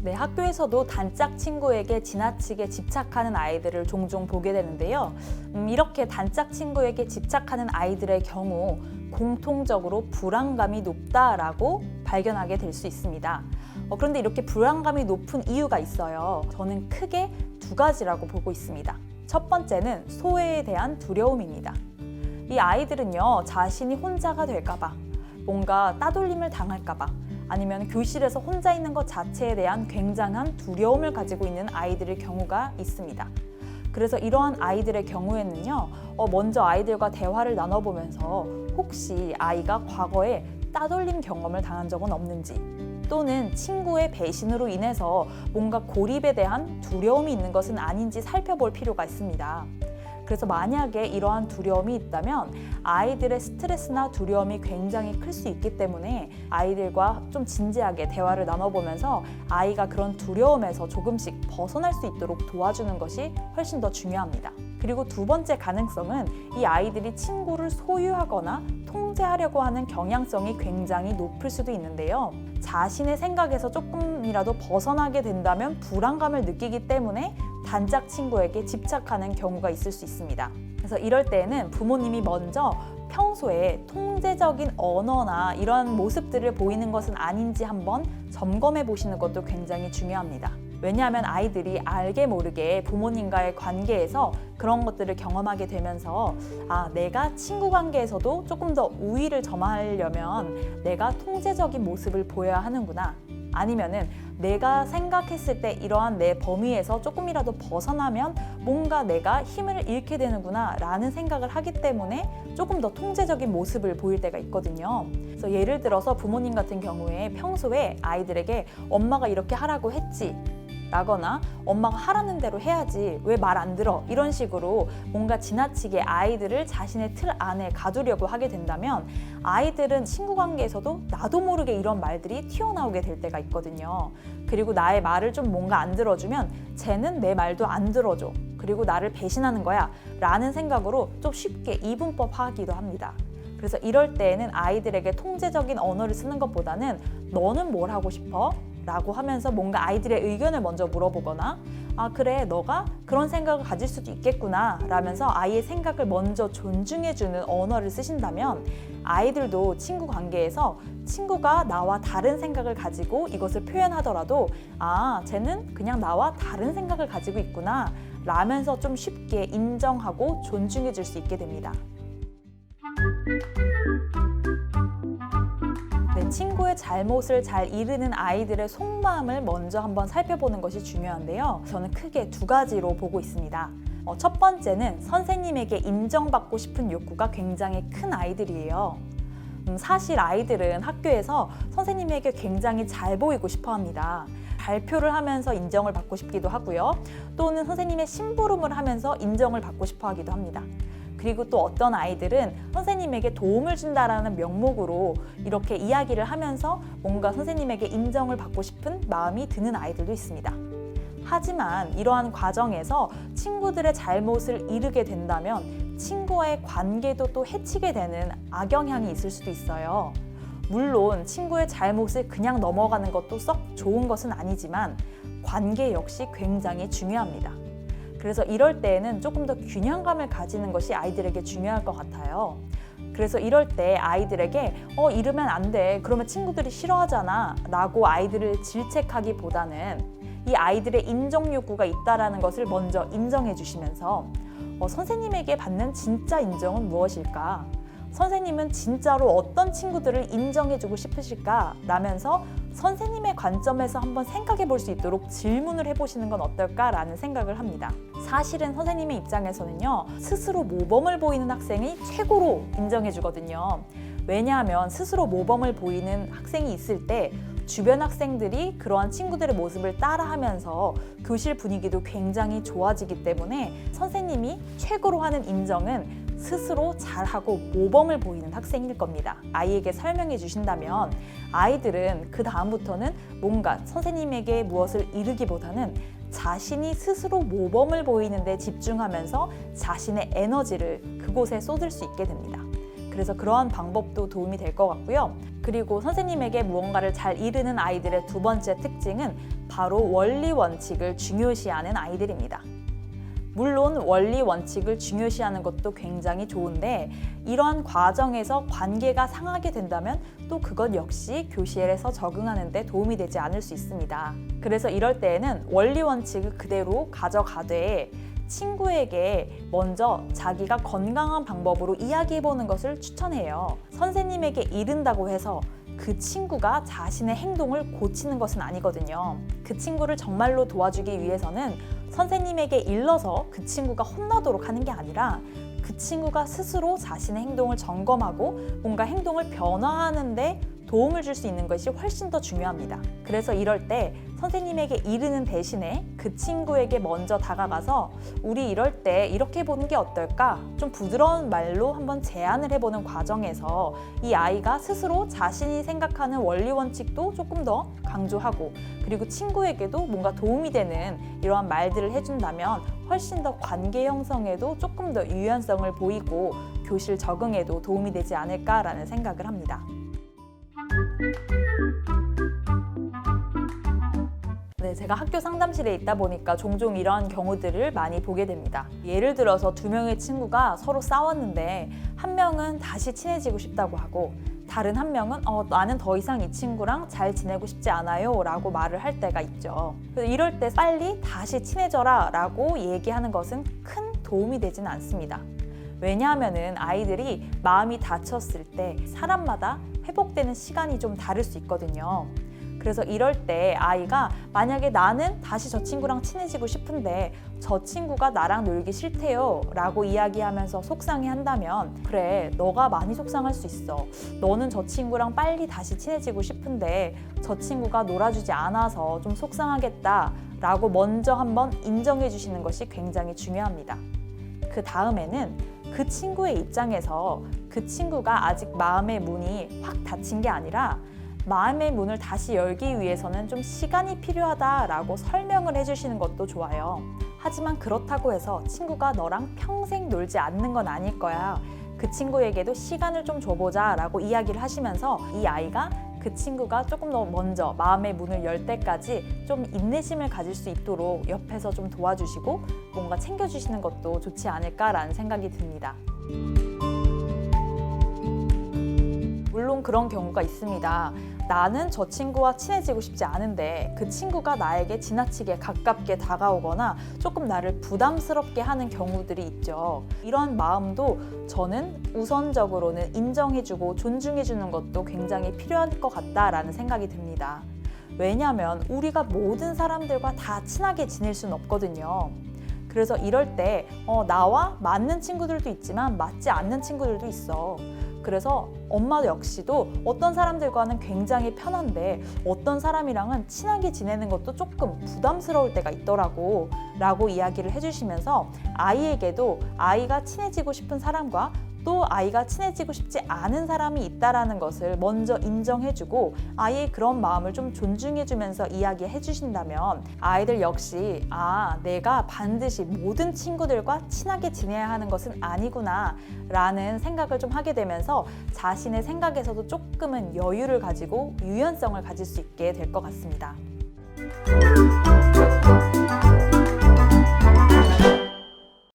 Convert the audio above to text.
네, 학교에서도 단짝 친구에게 지나치게 집착하는 아이들을 종종 보게 되는데요. 이렇게 단짝 친구에게 집착하는 아이들의 경우 공통적으로 불안감이 높다라고 발견하게 될 수 있습니다. 그런데 이렇게 불안감이 높은 이유가 있어요. 저는 크게 두 가지라고 보고 있습니다. 첫 번째는 소외에 대한 두려움입니다. 이 아이들은요, 자신이 혼자가 될까봐, 뭔가 따돌림을 당할까봐, 아니면 교실에서 혼자 있는 것 자체에 대한 굉장한 두려움을 가지고 있는 아이들의 경우가 있습니다. 그래서 이러한 아이들의 경우에는요, 먼저 아이들과 대화를 나눠보면서 혹시 아이가 과거에 따돌림 경험을 당한 적은 없는지, 또는 친구의 배신으로 인해서 뭔가 고립에 대한 두려움이 있는 것은 아닌지 살펴볼 필요가 있습니다. 그래서 만약에 이러한 두려움이 있다면 아이들의 스트레스나 두려움이 굉장히 클 수 있기 때문에 아이들과 좀 진지하게 대화를 나눠보면서 아이가 그런 두려움에서 조금씩 벗어날 수 있도록 도와주는 것이 훨씬 더 중요합니다. 그리고 두 번째 가능성은 이 아이들이 친구를 소유하거나 통제하려고 하는 경향성이 굉장히 높을 수도 있는데요. 자신의 생각에서 조금이라도 벗어나게 된다면 불안감을 느끼기 때문에 단짝 친구에게 집착하는 경우가 있을 수 있습니다. 그래서 이럴 때에는 부모님이 먼저 평소에 통제적인 언어나 이런 모습들을 보이는 것은 아닌지 한번 점검해 보시는 것도 굉장히 중요합니다. 왜냐하면 아이들이 알게 모르게 부모님과의 관계에서 그런 것들을 경험하게 되면서 내가 친구 관계에서도 조금 더 우위를 점하려면 내가 통제적인 모습을 보여야 하는구나, 아니면은 내가 생각했을 때 이러한 내 범위에서 조금이라도 벗어나면 뭔가 내가 힘을 잃게 되는구나 라는 생각을 하기 때문에 조금 더 통제적인 모습을 보일 때가 있거든요. 그래서 예를 들어서 부모님 같은 경우에 평소에 아이들에게 엄마가 이렇게 하라고 했지 라거나 엄마가 하라는 대로 해야지 왜 말 안 들어, 이런 식으로 뭔가 지나치게 아이들을 자신의 틀 안에 가두려고 하게 된다면 아이들은 친구 관계에서도 나도 모르게 이런 말들이 튀어나오게 될 때가 있거든요. 그리고 나의 말을 좀 뭔가 안 들어주면 쟤는 내 말도 안 들어줘, 그리고 나를 배신하는 거야 라는 생각으로 좀 쉽게 이분법 하기도 합니다. 그래서 이럴 때에는 아이들에게 통제적인 언어를 쓰는 것보다는 너는 뭘 하고 싶어? 라고 하면서 뭔가 아이들의 의견을 먼저 물어보거나 그래, 너가 그런 생각을 가질 수도 있겠구나 라면서 아이의 생각을 먼저 존중해주는 언어를 쓰신다면 아이들도 친구 관계에서 친구가 나와 다른 생각을 가지고 이것을 표현하더라도 쟤는 그냥 나와 다른 생각을 가지고 있구나 라면서 좀 쉽게 인정하고 존중해 줄 수 있게 됩니다. 친구의 잘못을 잘 이르는 아이들의 속마음을 먼저 한번 살펴보는 것이 중요한데요. 저는 크게 두 가지로 보고 있습니다. 첫 번째는 선생님에게 인정받고 싶은 욕구가 굉장히 큰 아이들이에요. 사실 아이들은 학교에서 선생님에게 굉장히 잘 보이고 싶어 합니다. 발표를 하면서 인정을 받고 싶기도 하고요. 또는 선생님의 심부름을 하면서 인정을 받고 싶어 하기도 합니다. 그리고 또 어떤 아이들은 선생님에게 도움을 준다라는 명목으로 이렇게 이야기를 하면서 뭔가 선생님에게 인정을 받고 싶은 마음이 드는 아이들도 있습니다. 하지만 이러한 과정에서 친구들의 잘못을 이르게 된다면 친구와의 관계도 또 해치게 되는 악영향이 있을 수도 있어요. 물론 친구의 잘못을 그냥 넘어가는 것도 썩 좋은 것은 아니지만 관계 역시 굉장히 중요합니다. 그래서 이럴 때에는 조금 더 균형감을 가지는 것이 아이들에게 중요할 것 같아요. 그래서 이럴 때 아이들에게 이러면 안 돼, 그러면 친구들이 싫어하잖아 라고 아이들을 질책하기보다는 이 아이들의 인정 욕구가 있다는 것을 먼저 인정해 주시면서 선생님에게 받는 진짜 인정은 무엇일까? 선생님은 진짜로 어떤 친구들을 인정해주고 싶으실까? 라면서 선생님의 관점에서 한번 생각해 볼 수 있도록 질문을 해보시는 건 어떨까라는 생각을 합니다. 사실은 선생님의 입장에서는요, 스스로 모범을 보이는 학생이 최고로 인정해 주거든요. 왜냐하면 스스로 모범을 보이는 학생이 있을 때 주변 학생들이 그러한 친구들의 모습을 따라하면서 교실 분위기도 굉장히 좋아지기 때문에 선생님이 최고로 하는 인정은 스스로 잘하고 모범을 보이는 학생일 겁니다. 아이에게 설명해 주신다면 아이들은 그 다음부터는 뭔가 선생님에게 무엇을 이르기보다는 자신이 스스로 모범을 보이는 데 집중하면서 자신의 에너지를 그곳에 쏟을 수 있게 됩니다. 그래서 그러한 방법도 도움이 될 것 같고요. 그리고 선생님에게 무언가를 잘 이르는 아이들의 두 번째 특징은 바로 원리 원칙을 중요시하는 아이들입니다. 물론 원리 원칙을 중요시하는 것도 굉장히 좋은데 이러한 과정에서 관계가 상하게 된다면 또 그것 역시 교실에서 적응하는 데 도움이 되지 않을 수 있습니다. 그래서 이럴 때에는 원리 원칙을 그대로 가져가되 친구에게 먼저 자기가 건강한 방법으로 이야기해보는 것을 추천해요. 선생님에게 이른다고 해서 그 친구가 자신의 행동을 고치는 것은 아니거든요. 그 친구를 정말로 도와주기 위해서는 선생님에게 일러서 그 친구가 혼나도록 하는 게 아니라 그 친구가 스스로 자신의 행동을 점검하고 뭔가 행동을 변화하는데 도움을 줄 수 있는 것이 훨씬 더 중요합니다. 그래서 이럴 때 선생님에게 이르는 대신에 그 친구에게 먼저 다가가서 우리 이럴 때 이렇게 보는 게 어떨까? 좀 부드러운 말로 한번 제안을 해보는 과정에서 이 아이가 스스로 자신이 생각하는 원리 원칙도 조금 더 강조하고 그리고 친구에게도 뭔가 도움이 되는 이러한 말들을 해준다면 훨씬 더 관계 형성에도 조금 더 유연성을 보이고 교실 적응에도 도움이 되지 않을까라는 생각을 합니다. 네, 제가 학교 상담실에 있다 보니까 종종 이러한 경우들을 많이 보게 됩니다. 예를 들어서 두 명의 친구가 서로 싸웠는데 한 명은 다시 친해지고 싶다고 하고 다른 한 명은 나는 더 이상 이 친구랑 잘 지내고 싶지 않아요 라고 말을 할 때가 있죠. 그래서 이럴 때 빨리 다시 친해져라 라고 얘기하는 것은 큰 도움이 되지는 않습니다. 왜냐하면 아이들이 마음이 다쳤을 때 사람마다 회복되는 시간이 좀 다를 수 있거든요. 그래서 이럴 때 아이가 만약에 나는 다시 저 친구랑 친해지고 싶은데 저 친구가 나랑 놀기 싫대요 라고 이야기하면서 속상해한다면 그래, 너가 많이 속상할 수 있어. 너는 저 친구랑 빨리 다시 친해지고 싶은데 저 친구가 놀아주지 않아서 좀 속상하겠다 라고 먼저 한번 인정해 주시는 것이 굉장히 중요합니다. 그 다음에는 그 친구의 입장에서 그 친구가 아직 마음의 문이 확 닫힌 게 아니라 마음의 문을 다시 열기 위해서는 좀 시간이 필요하다라고 설명을 해주시는 것도 좋아요. 하지만 그렇다고 해서 친구가 너랑 평생 놀지 않는 건 아닐 거야. 그 친구에게도 시간을 좀 줘보자 라고 이야기를 하시면서 이 아이가 그 친구가 조금 더 먼저 마음의 문을 열 때까지 좀 인내심을 가질 수 있도록 옆에서 좀 도와주시고 뭔가 챙겨주시는 것도 좋지 않을까라는 생각이 듭니다. 물론 그런 경우가 있습니다. 나는 저 친구와 친해지고 싶지 않은데 그 친구가 나에게 지나치게 가깝게 다가오거나 조금 나를 부담스럽게 하는 경우들이 있죠. 이런 마음도 저는 우선적으로는 인정해주고 존중해주는 것도 굉장히 필요할 것 같다라는 생각이 듭니다. 왜냐하면 우리가 모든 사람들과 다 친하게 지낼 수는 없거든요. 그래서 이럴 때 나와 맞는 친구들도 있지만 맞지 않는 친구들도 있어. 그래서 엄마 역시도 어떤 사람들과는 굉장히 편한데 어떤 사람이랑은 친하게 지내는 것도 조금 부담스러울 때가 있더라고 라고 이야기를 해주시면서 아이에게도 아이가 친해지고 싶은 사람과 또 아이가 친해지고 싶지 않은 사람이 있다라는 것을 먼저 인정해주고 아이의 그런 마음을 좀 존중해주면서 이야기해 주신다면 아이들 역시 내가 반드시 모든 친구들과 친하게 지내야 하는 것은 아니구나 라는 생각을 좀 하게 되면서 자신의 생각에서도 조금은 여유를 가지고 유연성을 가질 수 있게 될 것 같습니다.